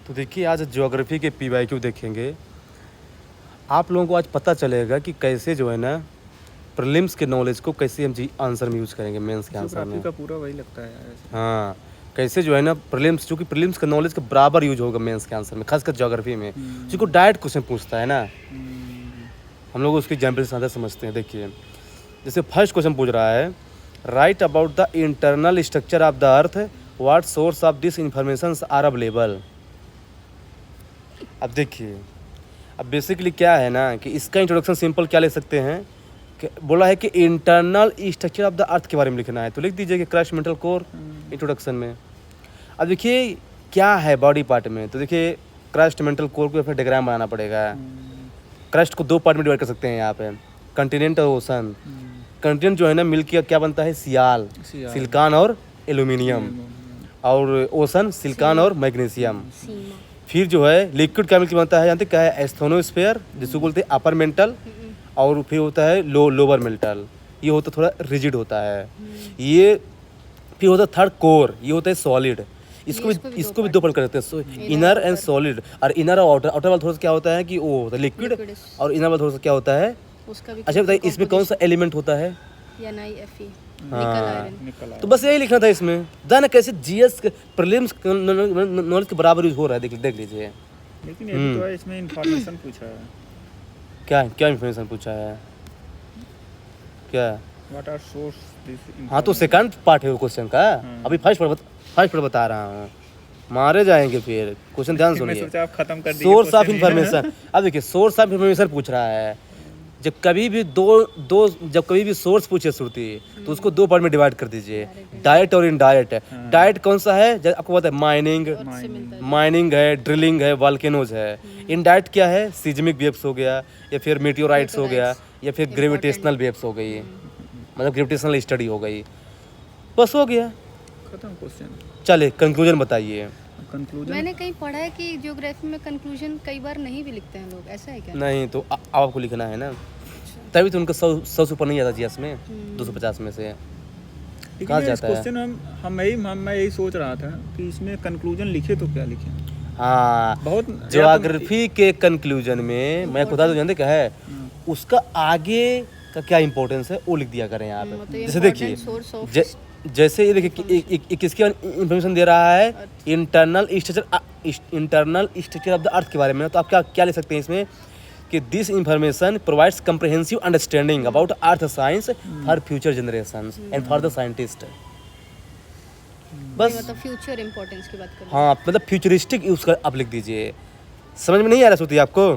तो देखिए आज ज्योग्राफी के पीवाईक्यू देखेंगे। आप लोगों को आज पता चलेगा कि कैसे जो है ना प्रीलिम्स के नॉलेज को कैसे हम जी आंसर में यूज़ करेंगे मेंस के आंसर में। का पूरा वही लगता है यार ऐसे। हाँ, कैसे जो है ना प्रीलिम्स, चूँकि प्रीलिम्स का नॉलेज के बराबर यूज होगा मेंस के आंसर में, खासकर ज्योग्राफी में, क्योंकि डायरेक्ट क्वेश्चन पूछता है ना। हम लोग उसकी एग्जाम्पल से समझते हैं। देखिए जैसे फर्स्ट क्वेश्चन पूछ रहा है, write about the internal structure of the earth, what source of this information are available. अब देखिए, अब बेसिकली क्या है ना कि इसका इंट्रोडक्शन सिंपल क्या ले सकते हैं कि बोला है कि इंटरनल स्ट्रक्चर ऑफ द अर्थ के बारे में लिखना है, तो लिख दीजिए कि क्रस्ट मेंटल कोर इंट्रोडक्शन में। अब देखिए क्या है बॉडी पार्ट में, तो देखिए क्रस्ट मेंटल कोर को फिर डायग्राम बनाना पड़ेगा। क्रस्ट को दो पार्ट में डिवाइड कर सकते हैं यहाँ पे, कंटिनेंट और ओशन। कंटिनेंट जो है ना मिल्की क्या बनता है, सियाल, सिलिकॉन और एल्यूमिनियम, और ओशन सिलिकॉन और मैग्नीशियम। फिर जो है लिक्विड क्या मिल्की बनता है, जानते क्या है, एस्थोनोस्फेयर जिसको बोलते हैं अपर मेंटल, और फिर होता है लोअर मेंटल, ये होता थोड़ा रिजिड होता है। ये फिर होता है थर्ड कोर, ये होता है सॉलिड। इसको भी दो पार्ट कर सकते हैं, इनर एंड सॉलिड। और इनर और आउटर, आउटर वाला थोड़ा सा क्या होता है कि वो होता है लिक्विड, और इनर वाला थोड़ा सा क्या होता है उसका भी। अच्छा बताइए इसमें कौन सा एलिमेंट होता है, हाँ। तो बस यही लिखना था इसमें, जाना कैसे जीएस प्रीलिम्स नॉलेज के बराबर यूज हो रहा है, देख लीजिए। लेकिन ये भी तो है, इसमें इंफॉर्मेशन पूछा है। क्या क्या इन्फॉर्मेशन पूछा है, क्या व्हाट आर सोर्स दिस। हाँ तो सेकंड पार्ट है वो क्वेश्चन का, अभी फर्स्ट पार्ट बता रहा हूँ, मारे जाएंगे फिर। क्वेश्चन ध्यान सुनिए, खत्म कर दिए सोर्स ऑफ इंफॉर्मेशन। अब देखिए सोर्स ऑफ इंफॉर्मेशन पूछ रहा है। जब कभी भी सोर्स पूछे श्रुति, तो उसको दो पार्ट में डिवाइड कर दीजिए, डायरेक्ट और इनडायरेक्ट। डायरेक्ट कौन सा है, जब आपको पता है माइनिंग है, ड्रिलिंग है, वॉल्केनोज है। इनडायरेक्ट क्या है, सीज्मिक वेव्स हो गया, या फिर मेटियोराइट्स हो गया, या फिर ग्रेविटेशनल वेव्स हो गई, मतलब ग्रेविटेशनल स्टडी हो गई। बस हो गया, खत्म क्वेश्चन। चले कंक्लूजन बताइए। कंक्लूजन मैंने कहीं पढ़ा है कि ज्योग्राफी में कंक्लूजन कई बार नहीं भी लिखते हैं लोग, ऐसा है क्या? नहीं तो आपको लिखना है ना, तभी तो उनका 100 से ऊपर नहीं जाता जीएस में, 250 में से कहाँ जाता है। क्वेश्चन मैं यही सोच रहा था कि इसमें कंक्लूजन लिखे तो क्या लिखे। हाँ, बहुत ज्योग्राफी के कंक्लूजन में मैं बता दूं, जानते क्या है, उसका आगे का क्या इंपॉर्टेंस है वो लिख दिया करें यहाँ पे। जैसे देखिए जैसे ये देखिए किसकी इंफॉर्मेशन दे रहा है, इंटरनल स्ट्रक्चर ऑफ द अर्थ के बारे में, तो आप क्या लिख सकते हैं इसमें कि this information provides comprehensive understanding about earth science for future generations and for the scientist. बस मतलब फ्यूचर इंपॉर्टेंस की बात कर रहे हैं। हाँ, मतलब फ्यूचरिस्टिक यूज कर आप लिख दीजिए। समझ में नहीं आ रहा श्रुति आपको?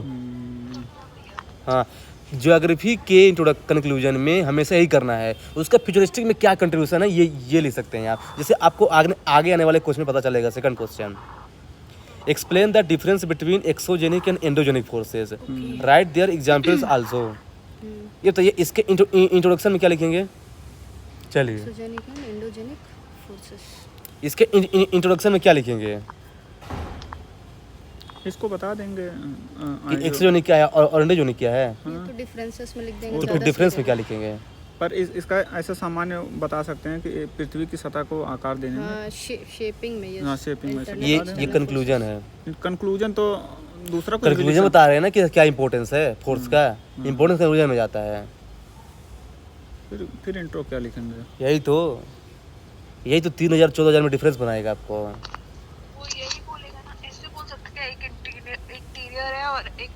हाँ, ज्योग्राफी के कंक्लूजन में हमेशा यही करना है, उसका फ्यूचरिस्टिक में क्या कंट्रीब्यूशन है ये लिख सकते हैं आप। जैसे आपको आगे आने वाले क्वेश्चन में पता चलेगा। Second question, explain the difference between exogenic and endogenic forces, write their examples also. ये तो ये इसके इंट्रोडक्शन में क्या लिखेंगे, चलिए एक्सोजेनिक एंड एंडोजेनिक फोर्सेस, इसके इंट्रोडक्शन में क्या लिखेंगे, इसको बता देंगे कि एक्सोजेनिक क्या है और एंडोजेनिक क्या है। तो डिफरेंसेस में लिख देंगे। तो फिर डिफरेंस में क्या लिखेंगे, पर इसका ऐसा सामान्य बता सकते हैं कि पृथ्वी की सतह को आकार देने में, शेपिंग में, हाँ शेपिंग में ये कंक्लूजन है। कंक्लूजन तो दूसरा कंक्लूजन बता रहे हैं ना कि क्या इंपॉर्टेंस है फोर्स का, इंपॉर्टेंस कंक्लूजन में जाता है। फिर इंट्रो क्या लिखेंगे, यही तो 3000-14000 में डिफरेंस बनाएगा आपको। वो यही बोलेगा ना, ऐसे बोल सकते हैं एक इंटीरियर है और एक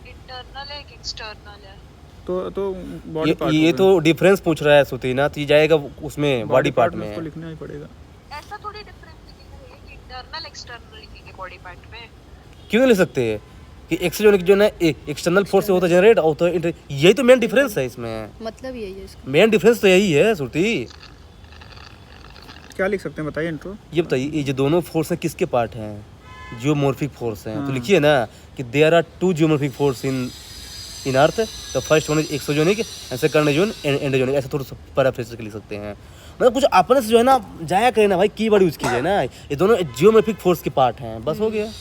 इंटरनल है, एक एक्सटर्नल है। तो बॉडी पार्ट ये तो डिफरेंस पूछ रहा है श्रुति ना, तो ये जाएगा उसमें बॉडी पार्ट में। उसको लिखना ही पड़ेगा। ऐसा थोड़ी डिफरेंस लिखेंगे कि इंटरनल एक्सटर्नल लिखेंगे बॉडी पार्ट में। क्यों नहीं लिख सकते कि एक्सोजेनिक जो ना एक्सटर्नल फोर्स से होता है जनरेट, और तो यही तो मेन डिफरेंस है इसमें। मतलब यही है इसका मेन डिफरेंस तो यही है श्रुति। क्या लिख सकते हैं बताइए इंट्रो। ये बताइए, ये जो दोनों फोर्स हैं किसके पार्ट हैं, जियोमॉर्फिक फोर्स हैं। तो लिखिए ना कि there are 2 geomorphic force in earth, the first one is exogenic and second is endogenic. ऐसा थोड़ा सा पैराफ्रेज लिख सकते हैं, मतलब कुछ अपने से जो है ना जाया करें ना भाई, कीवर्ड यूज कीजिए ना, ये दोनों जियोमॉर्फिक फोर्स के पार्ट हैं, बस हो गया।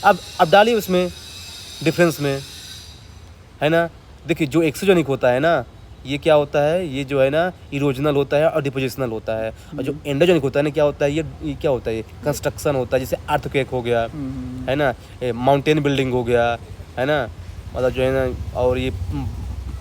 अब डालिए उसमें डिफरेंस में, है ना। देखिए जो एक्सोजेनिक होता है ना, ये क्या होता है, ये जो है ना इरोजनल होता है और डिपोजिशनल होता है। और जो एंडोजेनिक होता है ना, क्या होता है, ये क्या होता है, ये कंस्ट्रक्शन होता है, जैसे अर्थक्वेक हो गया, है ना, माउंटेन बिल्डिंग हो गया, है ना, मतलब जो है ना, और ये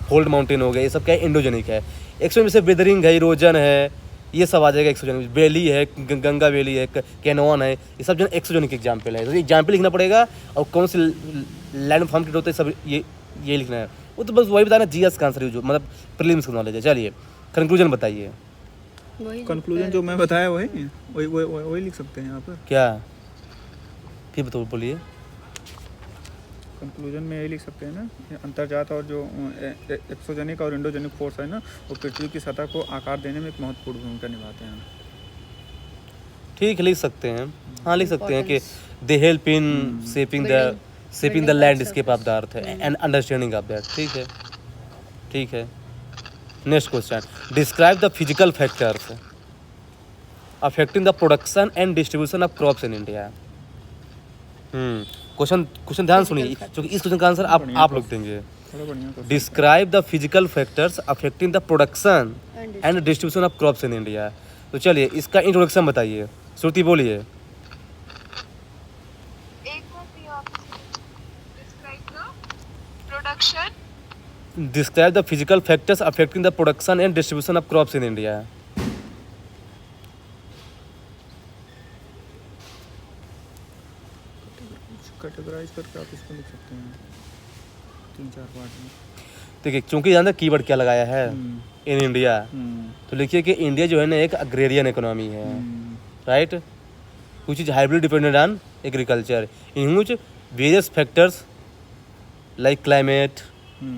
फोल्ड माउंटेन हो गया, ये सब क्या है, एंडोजेनिक है। एक्सोजेनिक से वेदरिंग है, इरोजन है, ये सब आ जाएगा एक्सोजेनिक। वैली है, गंगा वैली है, कैनोन है, ये सब जो है एक्सोजेनिक एग्जाम्पल है। तो एग्जाम्पल लिखना पड़ेगा और कौन से लैंड फॉर्म होते हैं सब ये लिखना है। वो तो बस वही बताना, जीएस का आंसर जो मतलब प्रीलिम्स का नॉलेज है। चलिए कंक्लूजन बताइए। वही जो कंक्लूजन जो मैं बताया वही लिख सकते हैं यहाँ पर। क्या फिर बताओ, बोलिए। कंक्लूजन में यही लिख सकते हैं ना, ये अंतर्जात और जो एक्सोजेनिक और इंडोजेनिक फोर्स है ना, वो पृथ्वी की सतह को आकार देने में एक महत्वपूर्ण भूमिका निभाते हैं। ठीक है, लिख सकते हैं, हाँ लिख सकते हैं कि they help in shaping the landscape of the earth and understanding of that. ठीक है, ठीक है। Next question, describe the physical factors affecting the production and distribution of crops in India. Question ध्यान सुनिए, क्योंकि इस क्वेश्चन का आंसर आप लोग देंगे। थोड़ा बढ़िया describe the physical factors affecting the production and distribution of crops in India. तो चलिए इसका इंट्रोडक्शन बताइए, श्रुति बोलिए। एक बार फिर आप describe the production. Describe the physical factors affecting the production and distribution of crops in India. Categorise करके आप इसको लिख सकते हैं 3-4 पार्ट में। देखिए, क्योंकि जानते कीवर्ड क्या लगाया है, इन इंडिया, तो लिखिए कि इंडिया जो है ना एक अग्रेरियन इकोनॉमी है, right, which is heavily dependent on agriculture, in which various factors like climate,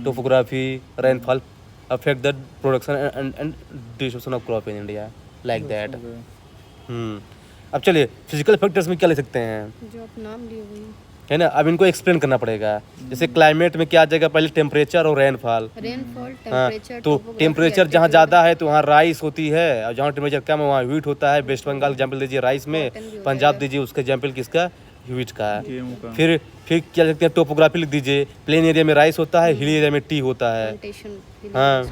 topography, rainfall affect the production and distribution of crop in India, like that. अब चलिए फिजिकल फैक्टर्स में क्या ले सकते हैं, जो आप नाम लिए वही है ना। अब इनको एक्सप्लेन करना पड़ेगा। जैसे क्लाइमेट में क्या आ जाएगा, पहले टेम्परेचर और रेनफॉल। रेनफॉल, हाँ, टेम्परेचर, तो टेम्परेचर जहाँ ज़्यादा है तो वहाँ राइस होती है, और जहाँ टेम्परेचर कम है वहाँ व्हीट होता है। वेस्ट बंगाल एग्जाम्पल दीजिए राइस में, पंजाब दीजिए उसका एग्जाम्पल किसका, व्हीट का है। गेहूं का। फिर क्या लिखते हैं, टोपोग्राफी लिख दीजिए। प्लेन एरिया में राइस होता है, हिल एरिया में टी होता है। हाँ,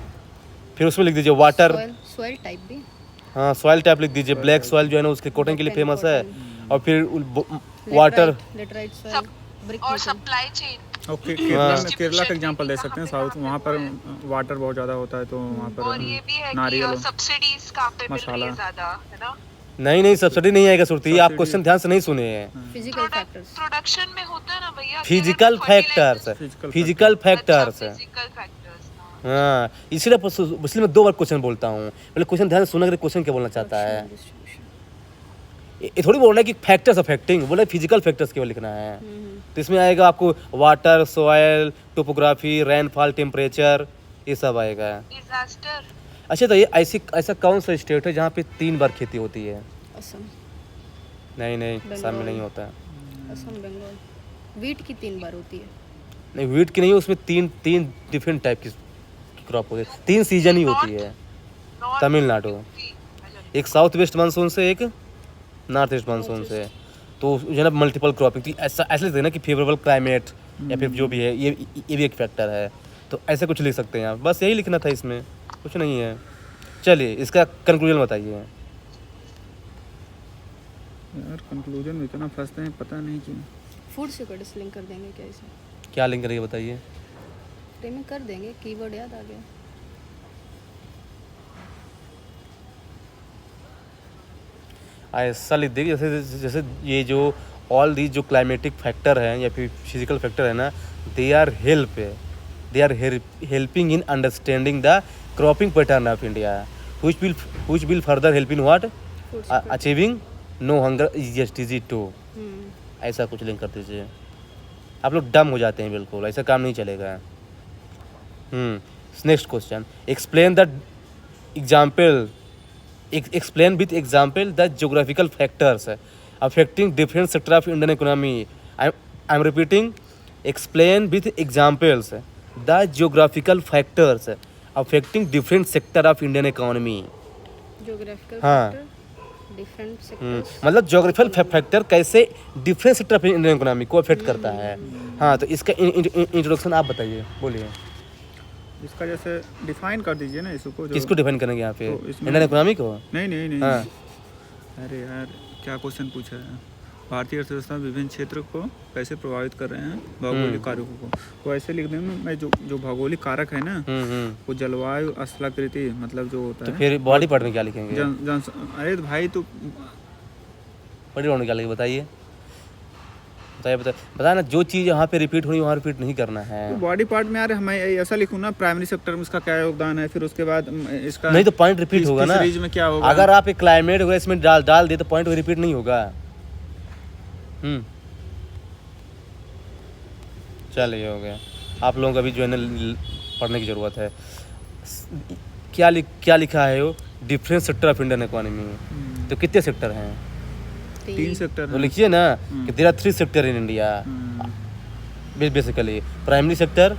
फिर उसमें लिख दीजिए वाटर, सॉइल टाइप भी। हाँ सॉइल टाइप लिख दीजिए। ब्लैक सॉइल जो है ना उसके कॉटन के लिए फेमस है। और फिर वाटर लेटराइट सॉइल, सब ब्रिक और सप्लाई चेन। ओके, केरला का एग्जांपल दे सकते हैं। साउथ वहाँ पर वाटर बहुत ज़्यादा होता है, तो वहाँ और ये भी है पर कि नारियल सब्सिडीज कहाँ पे मिल रही मसाला। है ज्यादा, है ना। नहीं सब्सिडी नहीं आएगा सुरती, आप क्वेश्चन ध्यान से नहीं सुने हैं। फिजिकल फैक्टर्स, प्रोडक्शन में होता है ना भैया, physical factors, physical factors, physical factors. हाँ, इसलिए मैं 2 बार क्वेश्चन बोलता हूँ। पहले क्वेश्चन ध्यान से सुना कि क्वेश्चन क्या बोलना चाहता है। ये थोड़ी बोलना है कि फैक्टर्स अफेक्टिंग, बोले फिजिकल फैक्टर्स केवल लिखना है। तो इसमें आएगा आपको water, soil, topography, rainfall, temperature, ये सब आएगा। डिजास्टर। अच्छा, तो ये ऐसा कौन सा स्टेट है जहाँ पे 3 बार खेती होती है? असम, नहीं असम में नहीं होता है। असम, बंगाल। वीट की 3 बार होती है। नहीं, व्हीट की नहीं, उसमें तीन डिफरेंट टाइप की क्रॉप होती है, 3 सीजन ही होती है। तमिलनाडु, एक साउथ वेस्ट मानसून से, एक नॉर्थ ईस्ट मानसून से। तो जो है ना मल्टीपल क्रॉपिंग, ऐसा लिखते हैं ना कि फेवरेबल क्लाइमेट या फिर जो भी है, ये भी एक फैक्टर है। तो ऐसे कुछ लिख सकते हैं आप, बस यही लिखना था, इसमें कुछ नहीं है। चलिए इसका कंक्लूजन बताइए। यार कंक्लूजन में इतना फंसते हैं, पता नहीं क्यों। फूड सिक्योरिटी लिंक कर देंगे क्या इसे? क्या लिंक करेंगे बताइए। में कर देंगे, कीवर्ड याद आ गया। ऐसा लिख देंगे जैसे ये जो ऑल दी जो क्लाइमेटिक फैक्टर हैं या फिर फिजिकल फैक्टर है ना, they are helping in understanding the cropping pattern of India, which will further help in what achieving no hunger SDG 2। ऐसा कुछ लिंक कर दीजिए। आप लोग डम हो जाते हैं बिल्कुल, ऐसा काम नहीं चलेगा। Next question, explain with example the geographical factors affecting different sector of Indian economy। I'm repeating, explain with examples the geographical factors affecting different sector of Indian economy। Geographical हाँ। फैक्टर, डिफरेंट सेक्टर्स, मतलब geographical factor कैसे different sector of Indian economy को affect करता है। हाँ, तो इसका introduction आप बताइए, बोलिए। इसका जैसे डिफाइन कर दीजिए ना इसको जो किसको डिफाइन करेंगे यहाँ पे, तो इसमें- इंडियन इकोनॉमी को? नहीं नहीं नहीं हाँ अरे यार क्या क्वेश्चन पूछा है। भारतीय अर्थव्यवस्था में विभिन्न क्षेत्र को कैसे प्रभावित कर रहे हैं भौगोलिक कारकों को, वो ऐसे लिख देंगे मैं जो भौगोलिक कारक है ना वो जलवायु, स्थलाकृति मतलब जो होता तो है फिर बॉडी पार्ट में क्या लिखेंगे? अरे भाई तो बॉडी पार्ट में क्या लिखेंगे बताइए, बताया ना, जो चीज़ यहाँ पे रिपीट हो रही है वहाँ रिपीट नहीं करना है। बॉडी पार्ट में यार हमें ऐसा लिखूँ ना, प्राइमरी सेक्टर में इसका क्या योगदान है, फिर उसके बाद इसका नहीं तो पॉइंट रिपीट होगा ना, फिशरीज में क्या होगा। अगर आप एक क्लाइमेट वगैरह इसमें डाल दे तो पॉइंट रिपीट नहीं होगा। चलिए हो गया, आप लोगों को अभी जो है ना पढ़ने की ज़रूरत है। क्या लिखा है वो, different sector of Indian economy, तो कितने सेक्टर हैं? 3 सेक्टर तो लिखिए ना कि there are 3 sector in India basically. Primary sector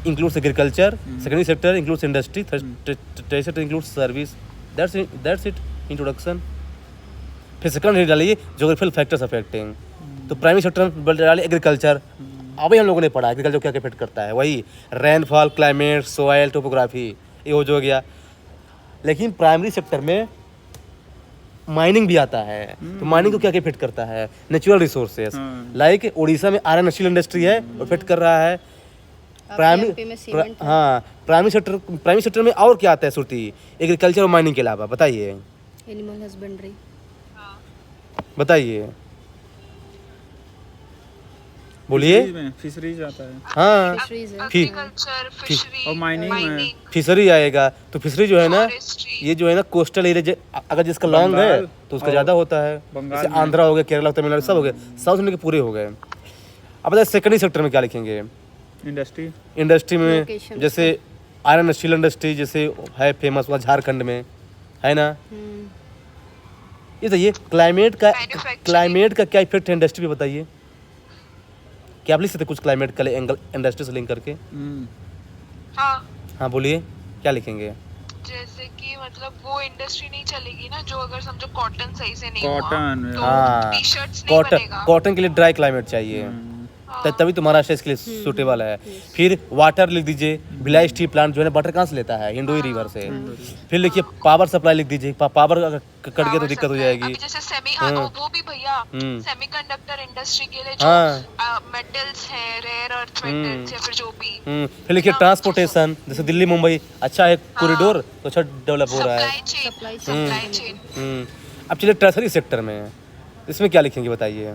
includes agriculture, secondary sector includes industry, third sector includes service. That's it introduction. फिर सेकंड हेड डालिए ज्योग्राफिकल फैक्टर्स अफेक्टिंग, तो प्राइमरी सेक्टर में डालिए एग्रीकल्चर। अभी हम लोगों ने पढ़ा एग्रीकल्चर क्या इफेक्ट करता है, वही रेनफॉल, क्लाइमेट, सोइल, टोपोग्राफी, ये हो गया। लेकिन प्राइमरी सेक्टर में माइनिंग भी आता है, तो माइनिंग को क्या इफेक्ट करता है, नेचुरल रिसोर्सेज, लाइक उड़ीसा में आयरन स्टील इंडस्ट्री है, इफेक्ट कर रहा है। प्राइमरी सेक्टर में और क्या आता है श्रुति, एग्रीकल्चर और माइनिंग के अलावा? बताइए एनिमल हस्बेंड्री, बताइए, बोलिए। फिशरीज आता है, हाँ फिशरीज है, एग्रीकल्चर, फिशरी और माइनिंग फिशरी आएगा। तो फिशरी जो है ना, फॉरेस्ट्री। ये जो है ना कोस्टल एरिया, अगर जिसका लॉन्ग है बंगाल तो उसका ज़्यादा होता है। बंगाल जैसे आंध्रा हो गया, केरला, तमिलनाडु सब हो गए, साउथ इंडिया के पूरे हो गए। अब बताइए सेकेंडरी सेक्टर में क्या लिखेंगे? इंडस्ट्री में Location। जैसे आयरन स्टील इंडस्ट्री जैसे है फेमस हुआ झारखंड में, है ना। ये तो ये क्लाइमेट का क्या इफेक्ट है इंडस्ट्री पे, बताइए। क्या आप लिख सकते कुछ क्लाइमेट का एंगल इंडस्ट्री से लिंक करके? हाँ बोलिए, क्या लिखेंगे? जैसे कि मतलब वो इंडस्ट्री नहीं चलेगी ना जो अगर समझो कॉटन सही से नहीं कॉटन, हुआ, तो हाँ, टी शर्ट्स नहीं बनेगा। कॉटन के लिए ड्राई क्लाइमेट चाहिए, तभी तो महाराष्ट्र इसके लिए सूटेबल है। फिर वाटर लिख दीजिए, भिलाई स्टील प्लांट जो है ना वाटर कहाँ से लेता है, हिंडोई रिवर से। फिर लिखिए पावर सप्लाई लिख दीजिए, पावर अगर कट गया तो दिक्कत हो जाएगी। अभी जैसे वो भी भैया सेमीकंडक्टर इंडस्ट्री के लिए जो हाँ। मेटल्स हैं, रेयर अर्थ मेटल्स या फिर जो भी फिर लिखिए ट्रांसपोर्टेशन, जैसे दिल्ली मुंबई अच्छा है कॉरिडोर तो अच्छा डेवलप हो रहा है। Supply chain. अब चलिए टर्सरी सेक्टर में, इसमें क्या लिखेंगे बताइए?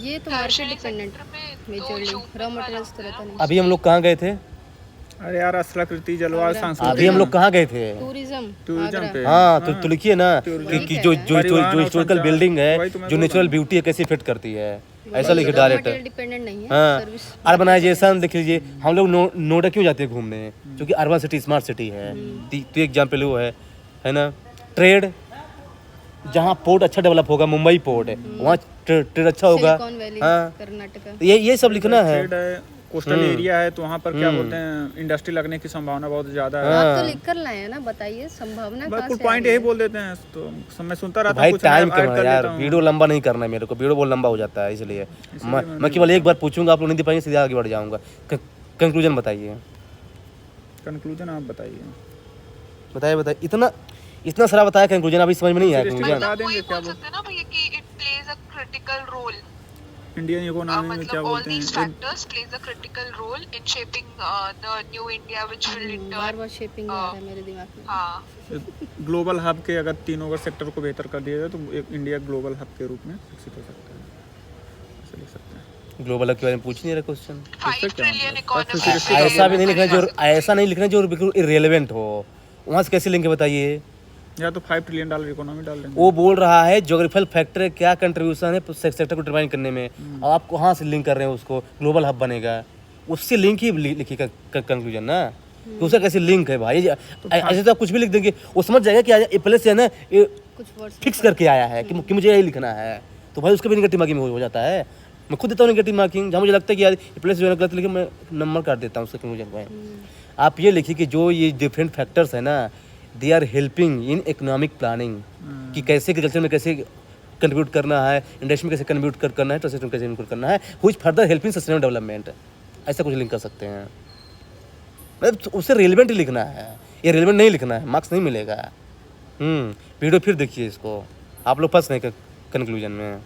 ये तो market dependent majorly, raw materials तो रहता नहीं। अभी हम लोग कहाँ गए थे? अरे यार स्थलाकृति, जलवायु, संस्कृति। अभी हम लोग कहाँ गए थे? टूरिज्म पे। हाँ तो लिखिए ना कि जो हिस्टोरिकल बिल्डिंग है, जो नेचुरल ब्यूटी है, कैसे इफेक्ट करती है, ऐसा लिखिए डायरेक्ट। डिपेंडेंट नहीं है, हाँ, सर्विस। अर्बनाइजेशन देख लीजिए, हम लोग नोएडा क्यों जाते हैं घूमने, क्योंकि अर्बन सिटी स्मार्ट सिटी है। तो एग्जाम्पल वो है ना। ट्रेड, जहाँ पोर्ट अच्छा डेवलप होगा, मुंबई पोर्ट है, वहाँ ट्रेड अच्छा होगा। सिलिकॉन वैली, हाँ, कर्नाटका। ये सब लिखना है। कोस्टल एरिया है तो वहाँ पर क्या बोलते हैं, इंडस्ट्री लगने की संभावना बहुत ज्यादा है। आप तो लिख कर लाए हैं ना, बताइए संभावना कहाँ कुछ से पॉइंट आ रही यही है? बोल देते हैं तो मैं सुनता रहता भाई हूँ, कुछ टाइम ऐड कम कर है यार, लेता हूँ। वीडियो लंबा नहीं करना है मेरे को, वीडियो बहुत लंबा हो जाता है, इसलिए मैं केवल एक बार पूछूंगा, आप लोग नहीं दे पाएंगे, सीधे आगे बढ़ जाऊंगा। कंक्लूजन बताइए। कंक्लूजन आप बताइए इतना सारा बताया, कंक्लूजन अभी समझ में नहीं आया। कंक्लूजन बता देंगे वही क्या बोल सकते हैं ना भैया कि it plays a critical role, Indian economy में क्या मतलब all बोलते these हैं, factors plays a critical role in shaping the new India which will in बार turn बार शेपिंग आ रहा है मेरे दिमाग में। हाँ ग्लोबल हब के अगर तीनों अगर सेक्टर को बेहतर कर दिया जाए तो एक इंडिया ग्लोबल हब के रूप में विकसित हो सकता है, ऐसे लिख सकते हैं। ग्लोबल के बारे में पूछ नहीं रहे क्वेश्चन। 5 ट्रिलियन इकोनॉमी ऐसा भी नहीं लिखना जो, ऐसा नहीं लिखना जो बिल्कुल इरेलेवेंट हो, वहाँ से कैसे लेंगे बताइए? या तो $5 ट्रिलियन इकोनॉमी डाल देंगे। वो बोल रहा है ज्योग्राफिकल फैक्टर क्या कंट्रीब्यूशन है सेक्टर को डिफाइन करने में, और आप कहाँ से लिंक कर रहे हैं उसको, ग्लोबल हब बनेगा, उससे लिंक ही लिखिएगा कंक्लूजन ना, कि उसका कैसे लिंक है भाई। ऐसे तो आप कुछ भी लिख देंगे, वो समझ जाएगा कि पहले से है ना कुछ वर्ड्स फिक्स करके आया है कि मुझे यही लिखना है, तो भाई उसका भी नेगेटिव मार्किंग हो जाता है। मैं खुद देता हूँ नेगेटिव मार्किंग, जहाँ मुझे लगता है कि यार प्लेस जो है गलत लिखे, मैं नंबर काट देता हूँ उसके कंक्लूजन को। आप ये लिखिए कि जो ये डिफरेंट फैक्टर्स है ना, they are helping in economic planning, कि कैसे एग्रीकल्चर में कैसे कंट्रीब्यूट करना है, इंडस्ट्री में कैसे कंट्रीब्यूट करना है, ट्रांसपोर्ट में कैसे कंट्रीब्यूट करना है, which further helping sustainable development. ऐसा कुछ लिंक कर सकते हैं। मतलब उससे रिलेवेंट ही लिखना है, ये रिलेवेंट नहीं लिखना है, मार्क्स नहीं मिलेगा। वीडियो फिर देखिए इसको, आप लोग फंस नहीं कंक्लूजन में।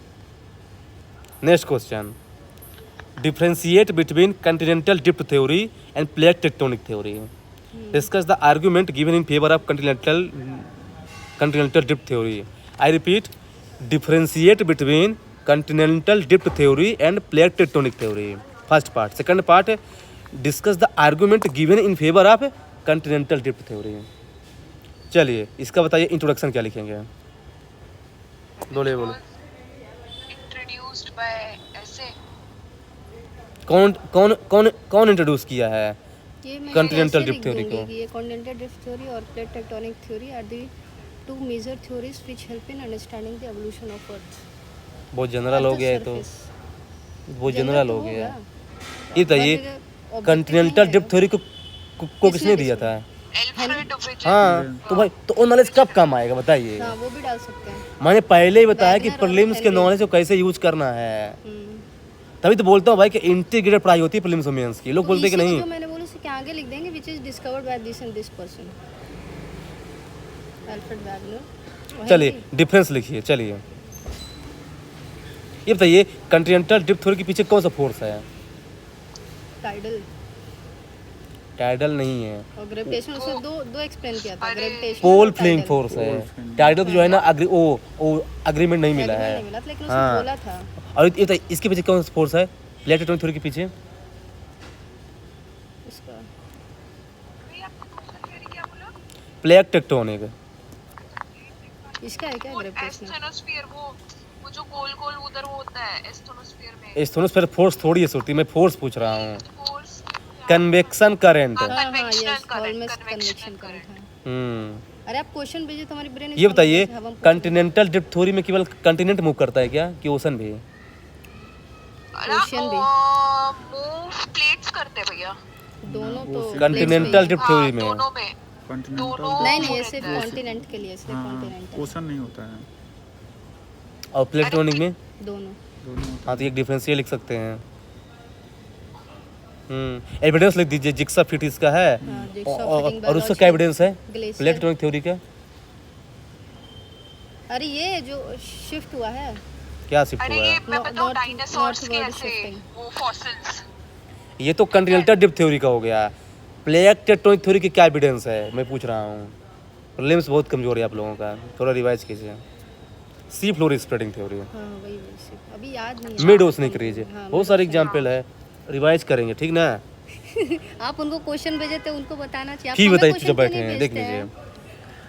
Next question, differentiate between continental drift theory end plate tectonic theory. Discuss the argument given in favour of continental drift theory. I repeat, differentiate between continental drift theory end plate tectonic theory, first part. Second part, discuss the argument given in favour of continental drift theory. चलिए इसका बताइए introduction क्या लिखेंगे? बोले बोले। Introduced by ऐसे कौन कौन कौन कौन इंट्रोड्यूस किया है ये मैं कॉन्टिनेंटल ऐसे ड्रिफ्ट लिख थ्योरी दूंगी को? कि ये कॉन्टिनेंटल ड्रिफ्ट थ्योरी और plate tectonic theory are the two major theories which help in understanding the evolution of earth. बहुत जनरल हो गया है, तो बहुत जनरल हो गया। ये But बताइए objective कॉन्टिनेंटल नहीं ड्रिफ्ट है। थ्योरी को किसने दिया था? Alfred vision. हाँ, तो भाई तो वो नॉलेज कब काम आएगा बताइए? हाँ वो भी डाल सकते हैं। मैंने पहले ही बताया कि Wagner और प्रीलिम्स के Henry। नॉलेज को कैसे यूज करना है, हम्म। तभी तो बोलता हूँ भाई कि इंटीग्रेटेड पढ़ाई होती है प्रीलिम्स और मेंस की। लोग तो बोलते हैं कि इसी को नहीं। जो मैंने बोला उसके क्या आगे लिख देंगे which is discovered by this and this person, Alfred Wegener. चलिए डिफरेंस लिखिए। चलिए ये बताइए कॉन्टिनेंटल ड्रिफ्ट थ्योरी के पीछे कौन सा फोर्स है? टाइडल टाइडल नहीं है, और ग्रेविटेशन, उसने दो एक्सप्लेन किया था, ग्रेविटेशन पोल फ्लिंग फोर्स है। टाइडल तो जो है ना अग्रीमेंट नहीं मिला है। नहीं मिला था, लेकिन उसने हाँ। बोला था। और ये बताइए इसके पीछे कौन सा फोर्स है प्लेट टेक्टोनिक थ्योरी के पीछे? उसका भाई आपको कौन थ्योरी क्या बोला? Plate tectonic. इसका है क्या वो ग्रेविटेशन? एस्थेनोस्फीयर, वो जो गोल गोल उधर वो होता है एस्थेनोस्फीयर में। एस्थेनोस्फीयर फोर्स थोड़ी है होती, मैं फोर्स पूछ रहा हूँ। Force convection current. हाँ हाँ convectional yes, current, almost convectional convection current है। हम्म। अरे आप क्वेश्चन भेजिए तो हमारी ब्रेन ये बताइए कॉन्टिनेंटल ड्रिफ्ट थ्योरी में केवल कॉन्टिनेंट मूव करता है क्या, कि ओशन भी? Ocean भी। मूव प्लेट्स करते हैं भैया। दोनों तो कॉन्टिनेंटल ड्रिफ्ट हाँ, थ्योरी में दोनों में। कॉन्टिनेंटल नहीं नहीं, ये रहता सिर्फ है। कॉन्टिनेंट के लिए, सिर्फ कॉन्टिनेंट ओशन नहीं होता है, और प्लेट टेक्टोनिक में? दोनों। दोनों होता हाँ, तो एक डिफरेंस ये लिख सकते हैं। एविडेंस लिख दीजिए, जिक्सा फिट इसका है। हाँ, जिक्सा और फिटिंग और उसका क्या एविडेंस है ग्लेशियर। प्लेट टेक्टोनिक थ्योरी का? अरे ये जो शिफ्ट हुआ है, क्या शिफ्ट अरे हुआ ये है? मैं बताऊं North- डायनासोर्स के northward ऐसे shifting। वो फॉसिल्स। ये तो कॉन्टिनेंटल ड्रिफ्ट थ्योरी का हो गया। प्लेट टेक्टोनिक थ्योरी की क्या एविडेंस है मैं पूछ रहा हूँ। प्रीलिम्स बहुत कमजोर है आप लोगों का, थोड़ा रिवाइज कीजिए। सी फ्लोर स्प्रेडिंग थ्योरी, हाँ वही सिर्फ अभी याद नहीं है। मिड ओशनिक रीज, हाँ, बहुत सारे एग्जाम्पल है, रिवाइज करेंगे ठीक ना? आप उनको क्वेश्चन भेजे थे, उनको बताना चाहिए। आप ठीक हमें बताइए, question जब क्यों बैठे नहीं हैं देख भेजते लीजिए। हैं?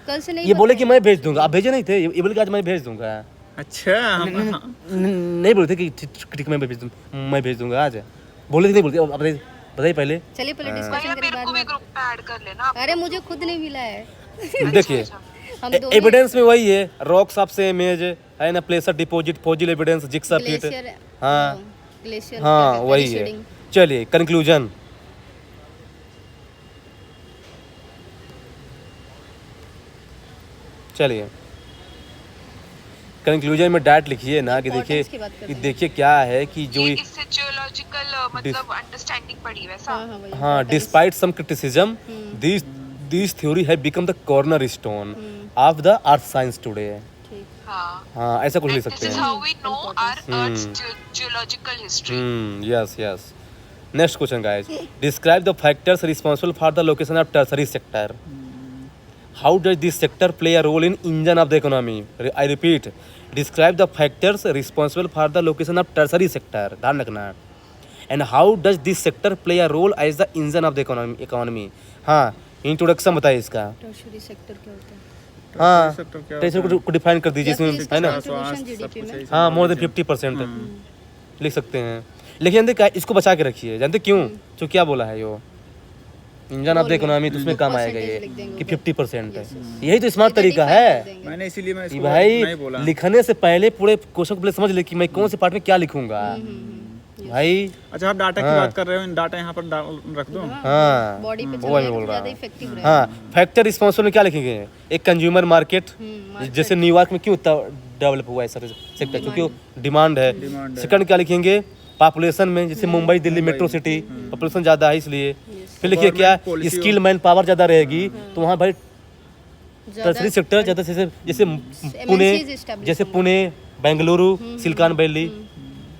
कल से नहीं ये बोले कि बताया। मैं भेज दूंगा, आप भेजे नहीं थे। ये बोले कि आज मैं भेज दूंगा। है। अच्छा नहीं बोलते कि ठीक मैं भेज दूंगा आज, बोले थे नहीं बोलते। अब बताइए पहले। चलिए पहले भैया डिस्कशन करिए मेरे बाद को भी में। ग्रुप में ऐड कर लेना। अरे मुझे खुद नहीं मिला है। देखिए हम दोनों एविडेंस में वही है, रॉक्स ऑफ सेम एज है ना, placer deposit, fossil evidence, jigsaw fit. Glacier, हाँ ग्लेशियर हाँ वही है। चलिए कंक्लूजन। चलिए कंक्लूजन में डायरेक्ट लिखिए ना कि देखिए Importance की बात करते कि हैं। देखिए क्या है कि जो ये इससे जियोलॉजिकल मतलब अंडरस्टैंडिंग पड़ी वैसा। हाँ हाँ वही हाँ importance। Despite some criticism this theory have become the corner stone of the earth science today. ठीक। हाँ। हाँ ऐसा कुछ लिख This सकते is हैं। how we know our Earth's geological history. Yes yes. Next question guys, describe the factors responsible for the location of tertiary sector. How does this sector play a role in engine of the economy? I repeat, describe the factors responsible for the location of tertiary sector, ध्यान रखना। And how does this sector play a role as the engine of the economy. हाँ introduction बताइए इसका। Tertiary sector क्या होता है? हाँ sector क्या टर्सरी को डिफाइन कर दीजिए या फिर इसमें, इसका है ना? contribution GDP में। हाँ मोर देन 50% लिख सकते हैं। लेकिन जानते क्या, इसको बचा के रखिए। जानते क्यों? जो क्या बोला है यो इंजन ऑफ द इकोनॉमी, तो उसमें काम आएगा ये लिख देंगे कि ऊपर। 50% है। यही तो स्मार्ट तरीका है मैंने इसीलिए मैं कि इसको भाई नहीं बोला। लिखने से पहले पूरे क्वेश्चन को पहले समझ ले कि मैं कौन से पार्ट में क्या लिखूंगा भाई। अच्छा आप डाटा की हाँ। बात कर रहे हो, डाटा यहाँ पर रख दो। हाँ बॉडी पे वो मैं चलाएगा बोल तो रहा ज्यादा हूँ। इफेक्टिव रहेगा। हाँ फैक्टर रिस्पॉन्सिबल में क्या लिखेंगे? एक कंज्यूमर मार्केट, जैसे न्यूयॉर्क में क्यों इतना डेवलप हुआ है सर सेक्टर, क्योंकि डिमांड है। सेकंड क्या लिखेंगे? पॉपुलेशन में, जैसे Mumbai Delhi metro city population ज़्यादा है इसलिए। फिर लिखिए क्या, Government policy skill man power ज़्यादा रहेगी तो वहाँ भाई ज़्यादा टर्सरी सेक्टर ज़्यादा, जैसे पुणे, establish जैसे पुणे, बेंगलुरु, सिलिकॉन वैली,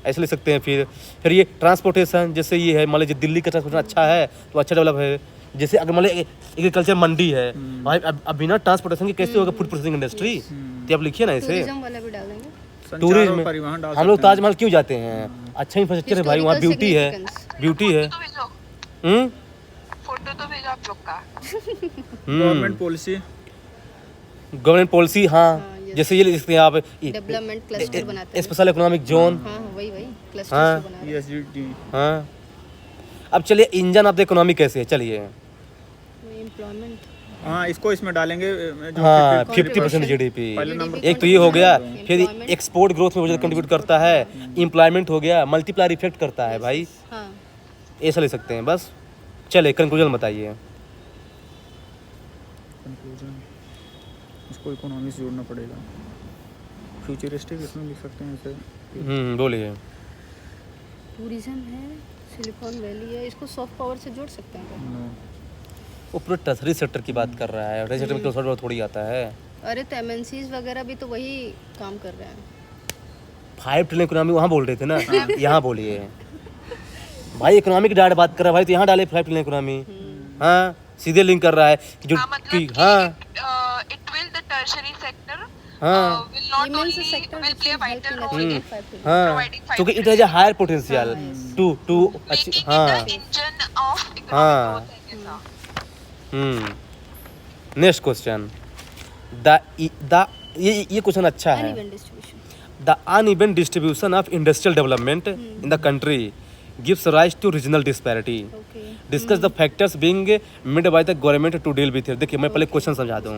ऐसे ले सकते हैं। फिर ये ट्रांसपोर्टेशन, जैसे ये है मान लीजिए दिल्ली का ट्रांसपोर्टेशन अच्छा है तो अच्छा डेवलप है। जैसे अगर मान लीजिए एग्रीकल्चर मंडी है भाई, अब बिना ट्रांसपोर्टेशन के कैसे होगा फूड प्रोसेसिंग इंडस्ट्री, तो आप लिखिए ना इसे। टूरिज्म वाला भी डाल देंगे। संचार टूरिज्म और में परिवहन डाल हम लोग सकते हैं। ताजमहल क्यों जाते हैं, अच्छा इंफ्रास्ट्रक्चर है भाई, वहाँ Historical ब्यूटी है, significance। ब्यूटी है। तो भेजो, हम्म फोटो तो भेजो आप लोग का। गवर्नमेंट पॉलिसी गवर्नमेंट पॉलिसी, हाँ yes। जैसे ये लिख सकते हैं आप, डेवलपमेंट क्लस्टर बनाते हैं। Special economic zone. हाँ वही क्लस्टर हाँ। बना रहे हैं। ESG हाँ, अब चलिए इंजन ऑफ द इकोनॉमी कैसे है, चलिए। एम्प्लॉयमेंट। हाँ इसको इसमें डालेंगे जो हाँ 50% 50% जीडीपी, पहले नंबर एक तो ये हो गया, फिर Employment। एक्सपोर्ट ग्रोथ में बहुत कंट्रीब्यूट करता है, एम्प्लॉयमेंट हो गया, मल्टीप्लायर इफेक्ट करता है भाई, हाँ ऐसा ले सकते हैं बस। चले कंक्लूजन बताइए। कंक्लूजन, इसको इकोनॉमी से जोड़ना पड़ेगा। फ्यूचरिस्टिक इसमें लिख सकते हैं ऐसे। बोलिए। टूरिज्म है, सिलिकॉन वैली है, इसको सॉफ्ट पावर से जोड़ सकते हैं क्या? No। वो पूरे टर्सरी सेक्टर की बात कर रहा है, टर्सरी सेक्टर में क्लस्टर ग्रोथ थोड़ी आता है। अरे तो एमएनसीज वगैरह भी तो वही काम कर रहे हैं। 5 ट्रिलियन इकोनॉमी वहाँ बोल रहे थे ना, यहाँ बोलिए भाई, इकोनॉमिक डाटा बात कर रहा है भाई, तो यहाँ डाले 5 ट्रिलियन इकोनॉमी। हाँ सीधे लिंक कर रहा है कि जो मतलब कि कि हाँ it will the tertiary sector हाँ will not Remains a only sector will which play a will help vital in role achieving in 5 trillion. हाँ, providing 5 क्योंकि it has a higher potential to making it हाँ the engine of economic हाँ। growth है ऐसा। Next question, the ये question अच्छा है। Uneven distribution. The uneven distribution of industrial development in the country gives rise to regional disparity. Okay. Discuss the factors being made by the government to deal with it. देखिए मैं पहले question समझा दूँ।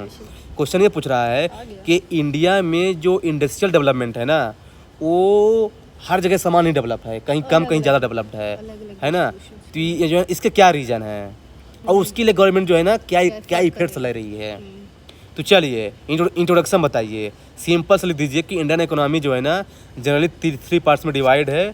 Question ये पूछ रहा है कि इंडिया में जो इंडस्ट्रियल डेवलपमेंट है ना, वो हर जगह समान ही डेवलप है, कहीं कम कहीं ज़्यादा डेवलप्ड अलग-अलग है ना। तो ये जो है इसके क्या रीज़न है और उसके लिए गवर्नमेंट जो है ना क्या इफेक्ट्स ले रही है। तो चलिए इंट्रोडक्शन बताइए, सिंपल से लिख दीजिए कि इंडियन इकोनॉमी जो है ना जनरली 3 पार्ट्स में डिवाइड है,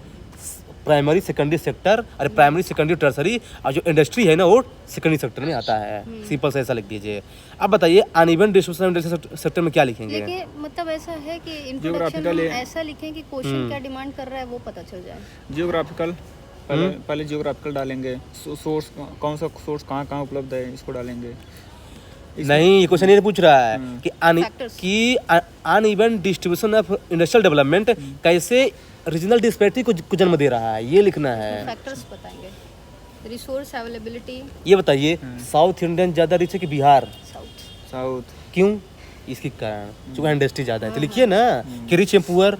प्राइमरी सेकेंडरी सेक्टर, अरे प्राइमरी सेकेंडरी टर्सरी, और जो इंडस्ट्री है ना वो सेकेंडरी सेक्टर में आता है। सिंपल से ऐसा लिख दीजिए। अब बताइए अनइवन डिस्ट्रीब्यूशन इंडस्ट्रियल सेक्टर में क्या लिखेंगे। लेकिन मतलब ऐसा है कि इंट्रोडक्शन Geographical में ऐसा लिखें कि क्वेश्चन क्या डिमांड कर रहा है वो पता चल जाए। जियोग्राफिकल, पहले जियोग्राफिकल डालेंगे, सोर्स कौन सा सोर्स कहाँ उपलब्ध है इसको डालेंगे। नहीं, ये क्वेश्चन ये पूछ रहा है Factors। कि uneven distribution of industrial development कैसे रीजनल डिस्पैरिटी को जन्म दे रहा है, ये लिखना है। फैक्टर्स बताएंगे। Resource availability. ये बताइए साउथ इंडियन ज़्यादा रिच है कि बिहार, साउथ क्यों, इसके कारण चूँकि इंडस्ट्री ज़्यादा है। तो लिखिए ना कि रिच एंड पुअर,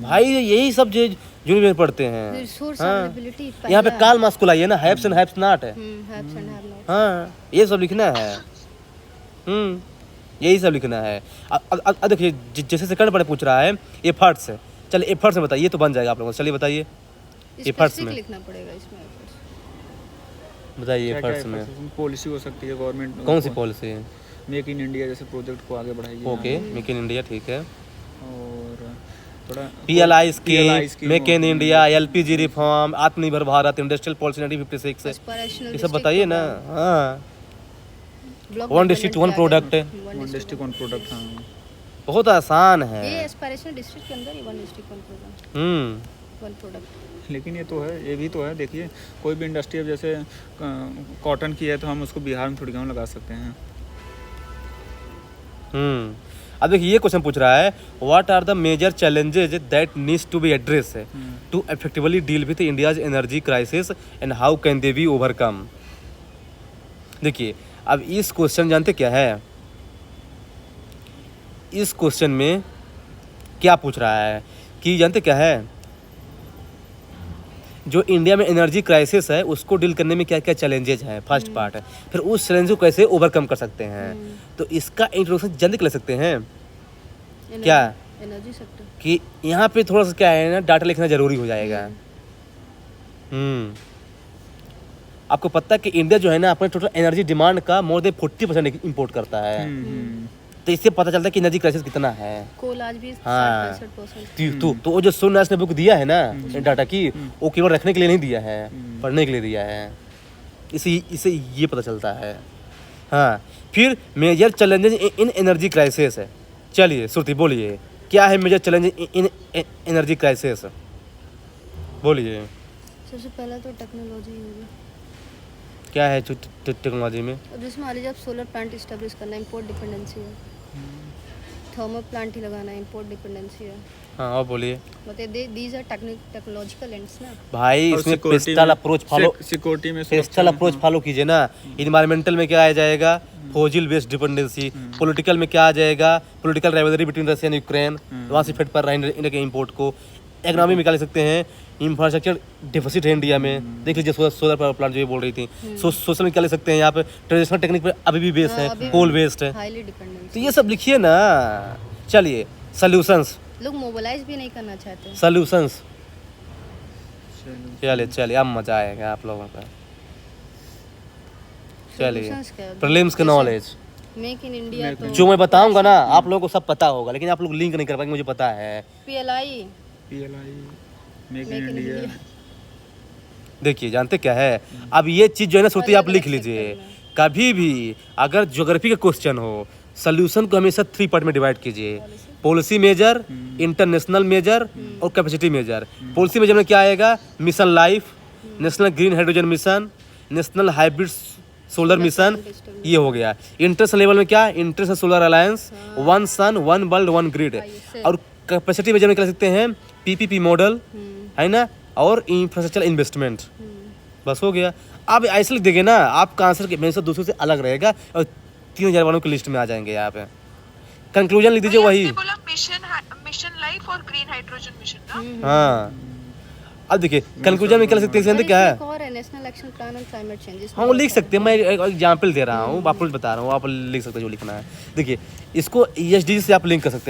भाई यही सब जो में पढ़ते हैं। रिसोर्स हाँ। अवेलेबिलिटी यहाँ पे काल मास को लाइए ना, हैव्स एंड हैव्स नॉट है। Haves and have not. हाँ ये सब लिखना है। यही सब लिखना है। अब देखिए जैसे सेकंड पर पूछ रहा है एफर्ट्स है, चलिए एफर्ट्स में बताइए तो बन जाएगा आप लोगों को। चलिए बताइए एफर्ट्स स्पेसिफिक में, लिखना पड़ेगा इसमें efforts। बताइए एफर्ट्स में पॉलिसी हो सकती है गवर्नमेंट। कौन सी पॉलिसी है। मेक इन इंडिया जैसे प्रोजेक्ट को आगे बढ़ाइए। ओके मेक इन इंडिया ठीक है, और थोड़ा PLI scheme, scheme make in India, LPG reform, आत्मनिर्भर भारत, इंडस्ट्रियल पॉलिसी 1956, Aspirational ये सब बताइए ना। हाँ one district one product, one district one product. हाँ बहुत आसान है। ये एस्पिरेशनल डिस्ट्रिक्ट के अंदर ही वन डिस्ट्रिक्ट वन प्रोडक्ट। लेकिन ये तो है, ये भी तो है। देखिए कोई भी इंडस्ट्री अब जैसे कॉटन की है तो हम उसको बिहार में थोड़ी गाँव लगा सकते हैं। अब देखिए ये क्वेश्चन पूछ रहा है what are the major challenges that needs to be address to effectively deal with India's energy crisis and how can they be overcome. देखिए अब इस क्वेश्चन जानते क्या है, इस क्वेश्चन में क्या पूछ रहा है कि जानते क्या है, जो इंडिया में एनर्जी क्राइसिस है उसको डील करने में क्या क्या चैलेंजेज हैं, फर्स्ट पार्ट है। फिर उस चैलेंज को कैसे ओवरकम कर सकते हैं। तो इसका इंट्रोडक्शन जल्दी कर सकते हैं क्या एनर्जी सेक्टर कि यहाँ पे थोड़ा सा क्या है ना डाटा लिखना जरूरी हो जाएगा। आपको पता है कि इंडिया जो है ना अपने टोटल एनर्जी डिमांड का मोर देन 40% इंपोर्ट करता है। तो इससे पता चलता है कि एनर्जी क्राइसिस कितना है। कोल आज भी हाँ 60-65%। तो वो जो सोनास ने बुक दिया है ना डाटा की, वो केवल रखने के लिए नहीं दिया है, पढ़ने के लिए दिया है। इसे ये पता चलता है। हाँ, फिर major challenges in energy crisis है। चलिए श्रुति बोलिए, क्या है major challenge in energy crisis? बोलिए सबसे पहला तो टेक्नोलॉजी होगी। क्या है टेक्नोलॉजी में? अब जैसे मान लीजिए आप सोलर प्लांट इस्टेब्लिश करना, इंपोर्ट डिपेंडेंसी है। थर्मल प्लांट ही लगाना है, इंपोर्ट डिपेंडेंसी है। हाँ और बोलिए। बताइए, दीज आर टेक्नोलॉजिकल एंड्स ना। भाई और इसमें security पेस्टल में- अप्रोच फॉलो, सिक्योरिटी में पेस्टल अप्रोच फॉलो कीजिए ना। इन्वायरमेंटल में क्या आ जाएगा? Fossil based dependency. पॉलिटिकल में क्या आ जाएगा? Political rivalry between Russia and Ukraine, वहाँ से इफेक्ट पड़ रहा है इंडिया के इंपोर्ट को। इकोनॉमी में क्या ले सकते हैं? इंफ्रास्ट्रक्चर डिफिसिट है इंडिया में, देख लीजिए सोलर पावर प्लांट जो ये बोल रही थी। सोशल में क्या ले सकते हैं? यहाँ पे ट्रेडिशनल टेक्निक पे अभी भी बेस्ड है, कोल बेस्ड है। Highly dependency. तो ये सब लिखिए ना। चलिए सॉल्यूशंस, लोग मोबिलाइज भी नहीं करना चाहते। सॉल्यूशंस। चलिए अब मजा आएगा आप लोगों का। चलिए Solutions क्या है? प्रीलिम्स के नॉलेज मेक इन इंडिया तो जो मैं बताऊंगा ना आप लोगों को सब पता होगा, लेकिन आप लोग लिंक नहीं कर पाएंगे, मुझे पता है। PLI PLI, make make in in India. India. देखिए जानते क्या है, अब ये चीज़ जो है ना श्रुति आप लिख लीजिए। कभी भी अगर ज्योग्राफी का क्वेश्चन हो, सोल्यूशन को हमेशा 3 पार्ट में डिवाइड कीजिए। पॉलिसी मेजर, इंटरनेशनल मेजर और कैपेसिटी मेजर। पॉलिसी मेजर में क्या आएगा? Mission life, national green hydrogen mission, national hybrid solar mission, ये हो गया। इंटरनेशनल लेवल में क्या? International solar alliance, one sun one world one grid. और कैपेसिटी मेजर में क्या लिख सकते हैं? PPP मॉडल, है ना, और इंफ्रास्ट्रक्चर इन्वेस्टमेंट। बस हो गया। अब ऐसे लिख देंगे ना, आपका आंसर मेरे से दूसरों से अलग रहेगा और 3000 वालों की लिस्ट में आ जाएंगे यहाँ पे। कंक्लूजन लिख दीजिए भैया, वही। आपने बोला मिशन लाइफ और ग्रीन हाइड्रोजन मिशन ना। हाँ अब देखिए कंक्लूजन में क्या लिख सकते हैं? जानते क्या है? एक और है national action plan on climate change. हाँ वो लिख सकते हैं, मैं एक एग्जाम्पल दे रहा हूँ, आपको बता रहा हूँ, आप लिख सकते हैं जो लिखना है। देखिए इसको ESG से आप लिंक कर सकते हैं।